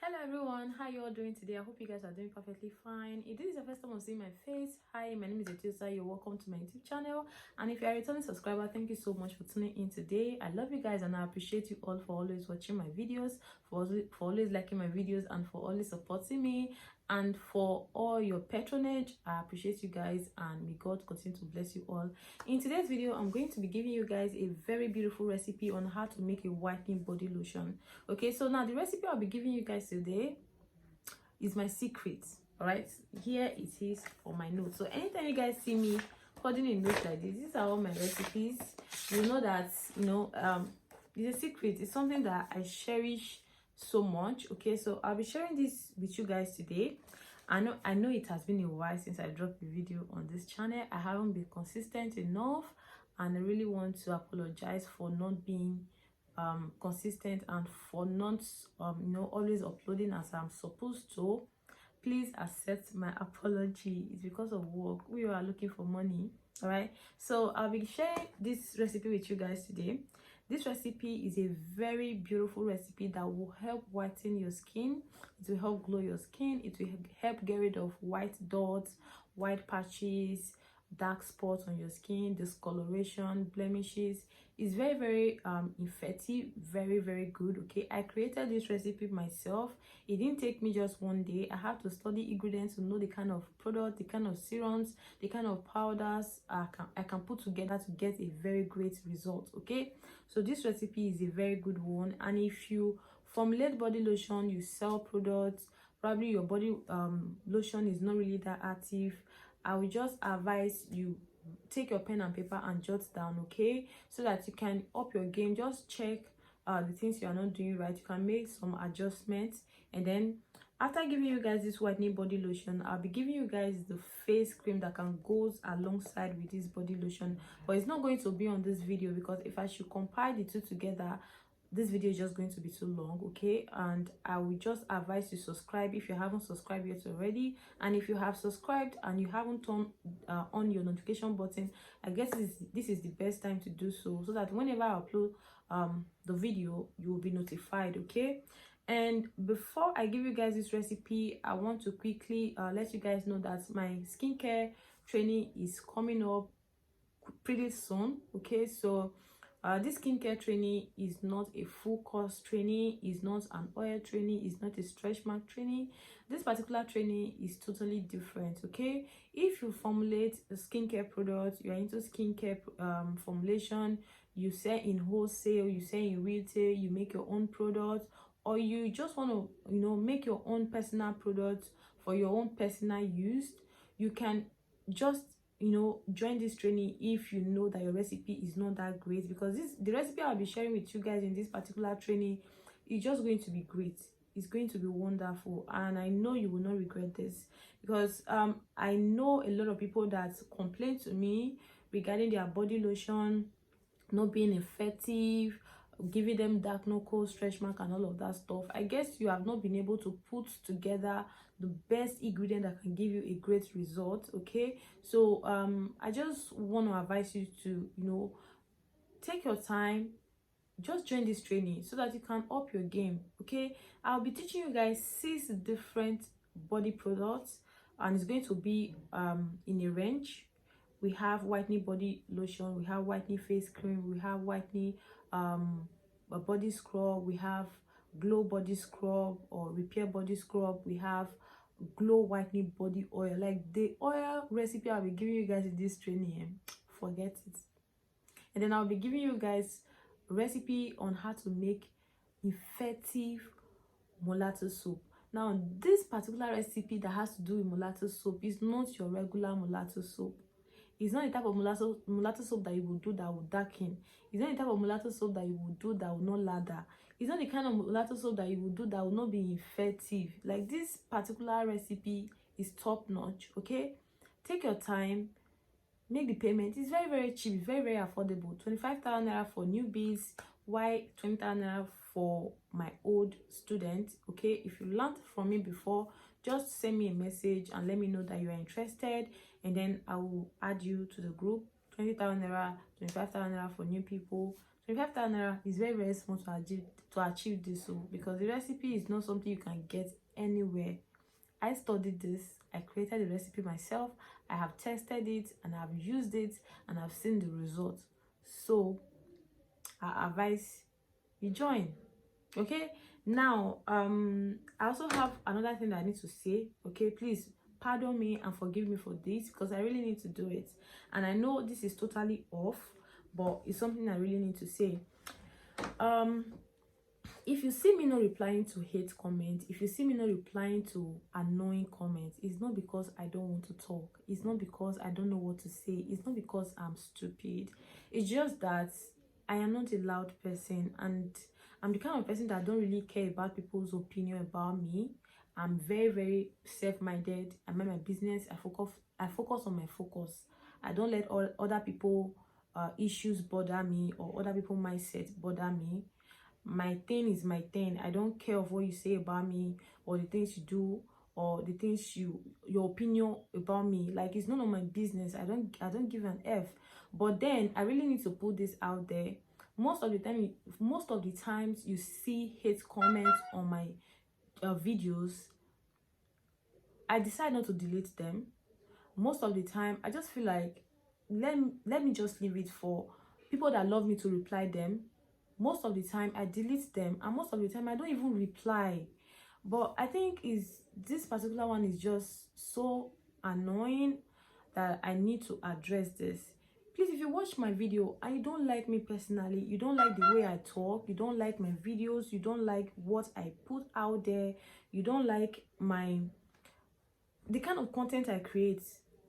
Hello everyone, how you all doing today? I hope you guys are doing perfectly fine. If this is the first time of seeing my face, hi, my name is Etiosa. You're welcome to my YouTube channel. And if you're a returning subscriber, thank you so much for tuning in today. I love you guys and I appreciate you all for always watching my videos, for always liking my videos, and for always supporting me, and for all your patronage. I appreciate you guys, and may God continue to bless you all. In today's video, I'm going to be giving you guys a very beautiful recipe on how to make a whitening body lotion. Okay, so now the recipe I'll be giving you guys today is my secret. All right, here it is for my notes. So anytime you guys see me holding a note like this, these are all my recipes. You know that it's a secret. It's something that I cherish so much. Okay, so I'll be sharing this with you guys today. I know it has been a while since I dropped a video on this channel. I haven't been consistent enough, and I really want to apologize for not being consistent and for not always uploading as I'm supposed to. Please accept my apology. It's because of work. We are looking for money. All right, so I'll be sharing this recipe with you guys today. This recipe is a very beautiful recipe that will help whiten your skin. It will help glow your skin. It will help get rid of white dots, white patches, dark spots on your skin, discoloration, blemishes. It's very effective, very good. Okay, I created this recipe myself. It didn't take me just one day. I have to study ingredients to know the kind of product, the kind of serums, the kind of powders I can put together to get a very great result. Okay, so this recipe is a very good one. And if you formulate body lotion, you sell products, probably your body lotion is not really that active, I will just advise you take your pen and paper and jot down, okay, so that you can up your game. Just check the things you are not doing right. You can make some adjustments, and then after giving you guys this whitening body lotion, I'll be giving you guys the face cream that can goes alongside with this body lotion. But it's not going to be on this video, because if I should compile the two together, this video is just going to be too long. Okay, and I will just advise you subscribe if you haven't subscribed yet already, and if you have subscribed and you haven't turned on your notification button, I guess this is the best time to do so, so that whenever I upload the video, you will be notified. Okay, and before I give you guys this recipe, I want to quickly let you guys know that my skincare training is coming up pretty soon. Okay, so this skincare training is not a full course training, is not an oil training, is not a stretch mark training. This particular training is totally different. Okay, if you formulate a skincare product, you are into skincare formulation, you sell in wholesale, you sell in retail, you make your own product, or you just want to make your own personal product for your own personal use, you can just join this training if you know that your recipe is not that great, because the recipe I'll be sharing with you guys in this particular training is just going to be great. It's going to be wonderful, and I know you will not regret this, because I know a lot of people that complain to me regarding their body lotion not being effective, giving them dark knuckles, stretch mark, and all of that stuff. I guess you have not been able to put together the best ingredient that can give you a great result. Okay, so I just want to advise you to take your time, just join this training so that you can up your game. Okay, I'll be teaching you guys 6 different body products, and it's going to be in a range. We have whitening body lotion, we have whitening face cream, we have whitening a body scrub, we have glow body scrub or repair body scrub, we have glow whitening body oil. Like the oil recipe I'll be giving you guys in this training, forget it. And then I'll be giving you guys a recipe on how to make effective mulatto soap. Now, this particular recipe that has to do with mulatto soap is not your regular mulatto soap. It's not the type of mulatto soap that you will do that will darken. It's not the type of mulatto soap that you will do that will not lather. It's not the kind of mulatto soap that you will do that will not be effective. Like, this particular recipe is top notch. Okay, take your time, make the payment. It's very cheap, very affordable. 25,000 naira for newbies, why 20,000 naira for my old student. Okay, if you learned from me before, just send me a message and let me know that you are interested, and then I will add you to the group. 20,000 naira, 25,000 naira for new people, 25,000 naira is very, very small to achieve this. So because the recipe is not something you can get anywhere. I studied this, I created the recipe myself, I have tested it and I've used it and I've seen the results. So I advise you join. Okay, now I also have another thing that I need to say. Okay, please pardon me and forgive me for this because I really need to do it, and I know this is totally off, but it's something I really need to say. If you see me not replying to hate comments, if you see me not replying to annoying comments, it's not because I don't want to talk, it's not because I don't know what to say, it's not because I'm stupid. It's just that I am not a loud person, and I'm the kind of person that don't really care about people's opinion about me. I'm very, very self-minded. I mind my business. I focus on my focus. I don't let all other people issues bother me, or other people mindset bother me. My thing is my thing. I don't care of what you say about me, or the things you do, or the things your opinion about me. Like, it's none of my business. I don't give an F. But then I really need to put this out there. Most of the times you see hate comments on my videos, I decide not to delete them. Most of the time I just feel like let me just leave it for people that love me to reply them. Most of the time I delete them, and most of the time I don't even reply. But I think this particular one is just so annoying that I need to address this. Please, if you watch my video and you don't like me personally, you don't like the way I talk, you don't like my videos, you don't like what I put out there, you don't like the kind of content I create,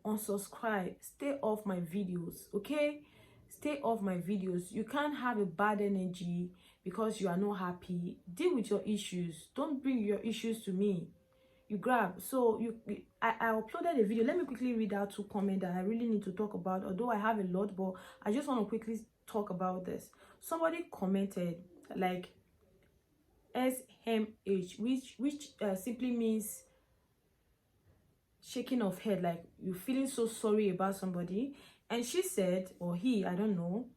unsubscribe, stay off my videos. Okay, stay off my videos. You can't have a bad energy because you are not happy. Deal with your issues. Don't bring your issues to me. You grab. So I uploaded a video. Let me quickly read out 2 comments that I really need to talk about, although I have a lot, but I just want to quickly talk about this. Somebody commented like SMH, which simply means shaking of head, like you're feeling so sorry about somebody. And she said, or he, I don't know,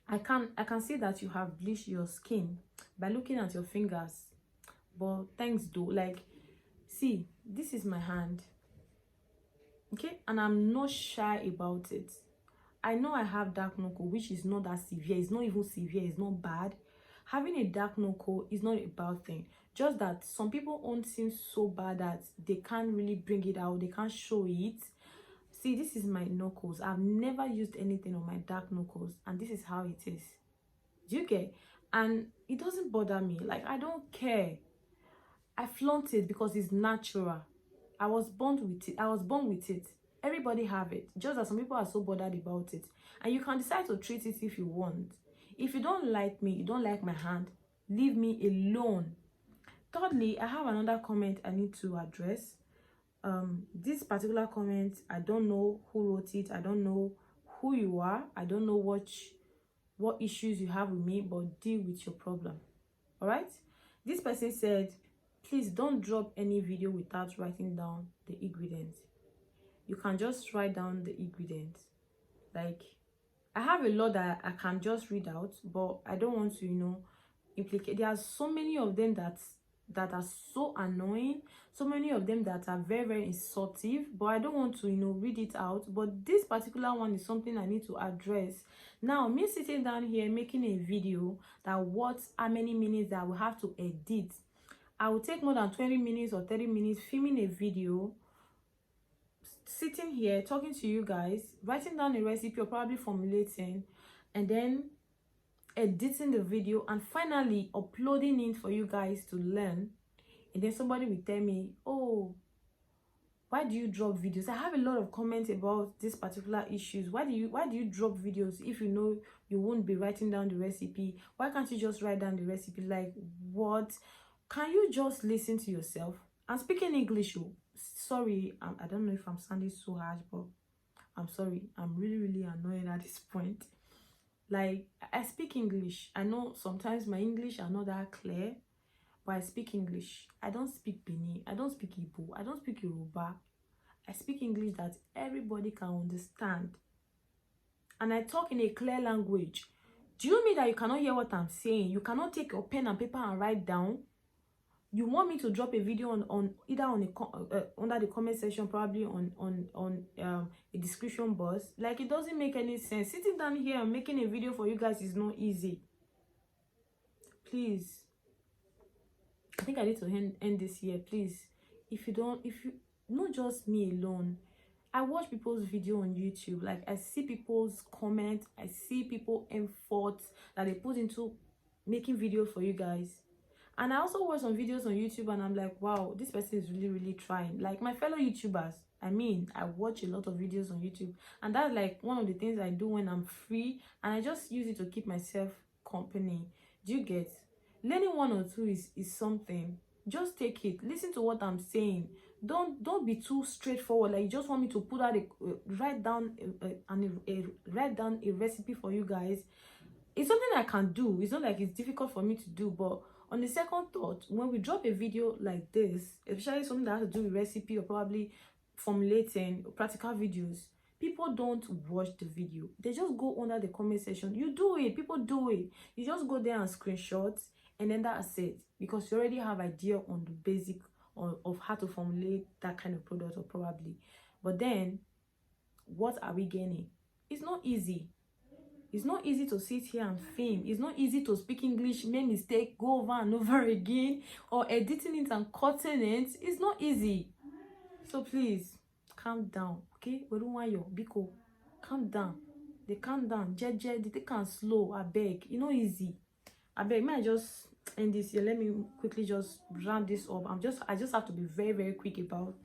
I can see that you have bleached your skin by looking at your fingers, but thanks though. Like, see, this is my hand, okay, and I'm not shy about it. I know I have dark knuckle, which is not that severe. It's not even severe. It's not bad. Having a dark knuckle is not a bad thing. Just that some people own seem so bad that they can't really bring it out. They can't show it. See, this is my knuckles. I've never used anything on my dark knuckles, and this is how it is. Do you get? And it doesn't bother me. Like, I don't care. I flaunt it because it's natural. I was born with it. Everybody have it. Just that some people are so bothered about it. And you can decide to treat it if you want. If you don't like me, you don't like my hand, leave me alone. Thirdly, I have another comment I need to address. This particular comment, I don't know who wrote it. I don't know who you are. I don't know what issues you have with me, but deal with your problem. All right? This person said, please don't drop any video without writing down the ingredients. You can just write down the ingredients. Like, I have a lot that I can just read out, but I don't want to, implicate. There are so many of them that are so annoying, so many of them that are very, very insultive, but I don't want to, read it out. But this particular one is something I need to address. Now, me sitting down here making a video that how many minutes that I will have to edit. I will take more than 20 minutes or 30 minutes filming a video, sitting here talking to you guys, writing down a recipe or probably formulating, and then editing the video, and finally uploading it for you guys to learn. And then somebody will tell me, oh, why do you drop videos? I have a lot of comments about this particular issues. Why do you drop videos if you know you won't be writing down the recipe? Why can't you just write down the recipe? Like, what? Can you just listen to yourself? I'm speaking English. Sorry, I don't know if I'm sounding so harsh, but I'm sorry. I'm really, really annoyed at this point. Like, I speak English. I know sometimes my English are not that clear, but I speak English. I don't speak Benin. I don't speak Igbo. I don't speak Yoruba. I speak English that everybody can understand. And I talk in a clear language. Do you mean that you cannot hear what I'm saying? You cannot take your pen and paper and write down? You want me to drop a video on either on a under the comment section, probably on a description box? Like, it doesn't make any sense. Sitting down here and making a video for you guys is not easy. Please, I think I need to end this here. Please, if you not just me alone, I watch people's video on YouTube. Like, I see people's comments, I see people efforts that they put into making videos for you guys. And I also watch some videos on YouTube and I'm like, wow, this person is really trying. Like, my fellow YouTubers, I watch a lot of videos on YouTube, and that's like one of the things I do when I'm free, and I just use it to keep myself company. Do you get? Learning one or two is something. Just take it, listen to what I'm saying. Don't be too straightforward. Like, you just want me to put out write down a recipe for you guys. It's something I can do. It's not like it's difficult for me to do. But on the second thought, when we drop a video like this, especially something that has to do with recipe or probably formulating practical videos, people don't watch the video. They just go under the comment section. You do it. People do it. You just go there and screenshot, and then that's it. Because you already have idea on the basic of how to formulate that kind of product, or probably. But then, what are we gaining? It's not easy. It's not easy to sit here and film. It's not easy to speak English, make mistake, go over and over again, or editing it and cutting it. It's not easy. So please, calm down, okay? We don't want you, Biko. Calm down. They calm down. Jeje, they take and slow. I beg. It's not easy. I beg. May I just end this here? Let me quickly just round this up. I just have to be very quick about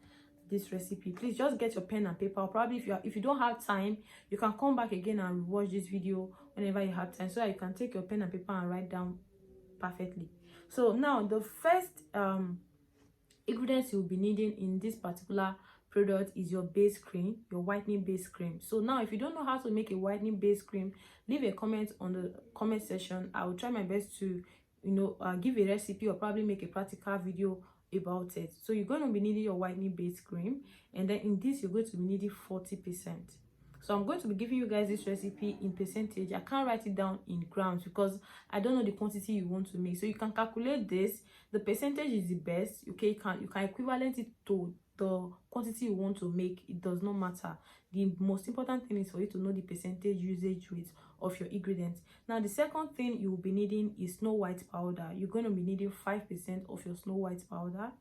this recipe. Please just get your pen and paper. Probably if you don't have time, you can come back again and watch this video whenever you have time, so that you can take your pen and paper and write down perfectly. So now the first ingredients you'll be needing in this particular product is your base cream, your whitening base cream. So now, if you don't know how to make a whitening base cream, leave a comment on the comment section. I will try my best to give a recipe or probably make a practical video about it. So you're going to be needing your whitening base cream, and then in this you're going to be needing 40%. So I'm going to be giving you guys this recipe in percentage. I can't write it down in grams because I don't know the quantity you want to make. So you can calculate this. The percentage is the best. Okay, you can equivalent it to the quantity you want to make. It does not matter. The most important thing is for you to know the percentage usage rate of your ingredients. Now, the second thing you will be needing is Snow White powder. You're going to be needing 5% of your Snow White powder.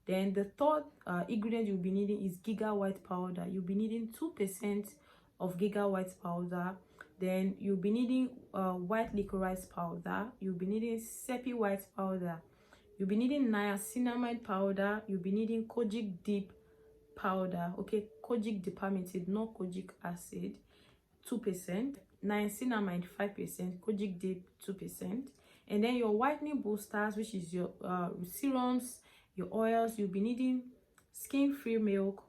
Then the third ingredient you'll be needing is Giga White powder. You'll be needing 2% of Giga White powder. Then you'll be needing white licorice powder. You'll be needing Sepia White powder. You'll be needing niacinamide powder. You'll be needing kojic deep powder. Okay, kojic deparmented, not kojic acid, 2%. Niacinamide 5%. Kojic deep 2%. And then your whitening boosters, which is your serums, your oils. You'll be needing skin free milk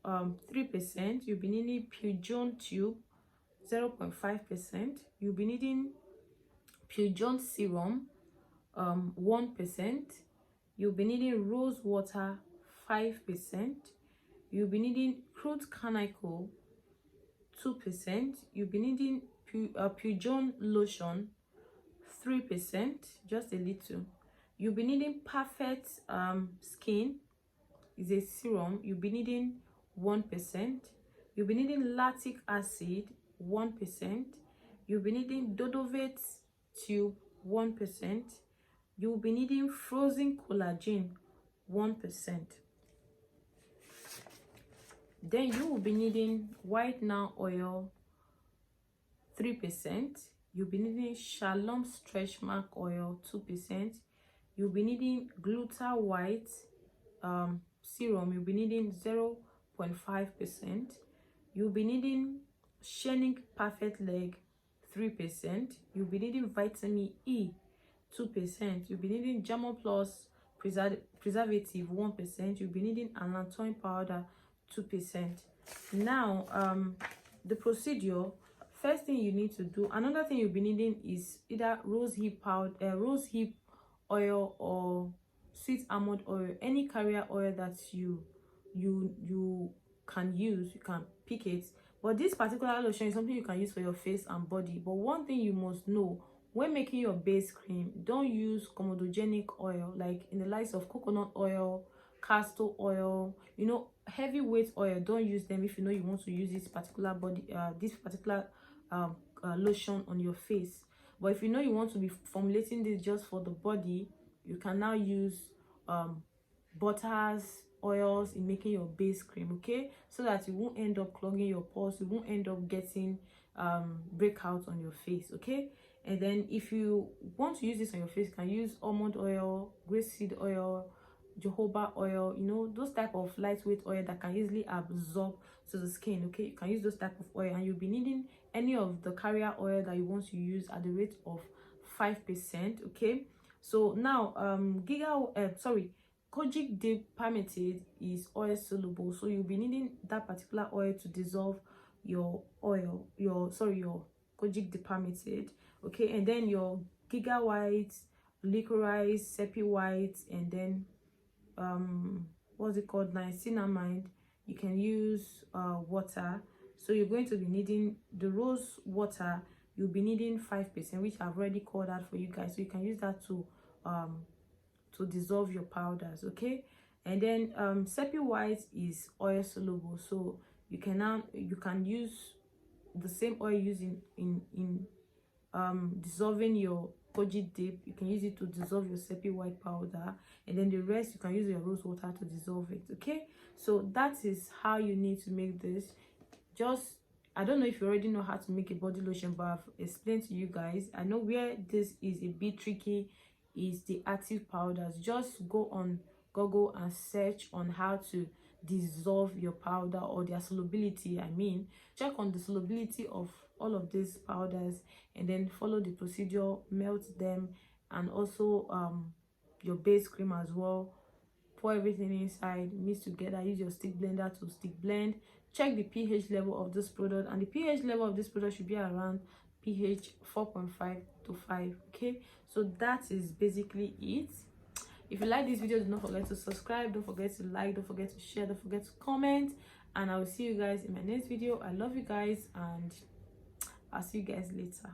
3%. You'll be needing Pigeon tube 0.5%. You'll be needing Pigeon serum 1%. You'll be needing rose water 5%. You'll be needing crude carnicle 2%. You'll be needing Pigeon lotion 3%, just a little. You'll be needing perfect skin is a serum. You'll be needing 1%. You'll be needing lactic acid 1%. You'll be needing Dodovate tube 1%. You'll be needing frozen collagen 1%. Then you will be needing whitening oil 3%. You'll be needing Shalom stretch mark oil 2%. You'll be needing Gluta white serum. You'll be needing 0.5%. You'll be needing Shenik perfect leg 3%. You'll be needing vitamin E 2%. You'll be needing German plus preservative 1%. You'll be needing allantoin powder 2%. Now the procedure, first thing you need to do, another thing you'll be needing is either rose hip oil or sweet almond oil, any carrier oil that you can use. You can pick it, But this particular lotion is something you can use for your face and body. But one thing you must know, when making your base cream, don't use comedogenic oil like in the likes of coconut oil, castor oil, you know, heavyweight oil. Don't use them if you know you want to use this particular lotion on your face. But if you know you want to be formulating this just for the body, you can now use butters, oils in making your base cream, okay, so that you won't end up clogging your pores, you won't end up getting breakouts on your face, okay. And then if you want to use this on your face, you can use almond oil, grapeseed oil, jojoba oil, you know, those type of lightweight oil that can easily absorb to the skin, okay. You can use those type of oil, and you'll be needing any of the carrier oil that you want to use at the rate of 5%, okay. So now kojic deep permeated is oil soluble, so you'll be needing that particular oil to dissolve your kojic deep permeated, okay. And then your giga white, licorice, sepia white, and then what's it called, niacinamide. You can use water. So you're going to be needing the rose water. You'll be needing 5%, which I've already called out for you guys, so you can use that to dissolve your powders, okay. And then sepia white is oil soluble, so you can use the same oil used in dissolving your kojic dip. You can use it to dissolve your sepia white powder, and then the rest you can use your rose water to dissolve it, okay. So that is how you need to make this. Just, I don't know if you already know how to make a body lotion, but I've explained to you guys. I know where this is a bit tricky is the active powders. Just go on Google and search on how to dissolve your powder, or their solubility. I mean, check on the solubility of all of these powders, and then follow the procedure, melt them, and also your base cream as well. Pour everything inside, mix together, use your stick blender to stick blend. Check the pH level of this product, and the pH level of this product should be around pH 4.5 to 5, okay. So that is basically it. If you like this video, do not forget to subscribe, don't forget to like, don't forget to share, don't forget to comment, and I will see you guys in my next video. I love you guys, and I'll see you guys later.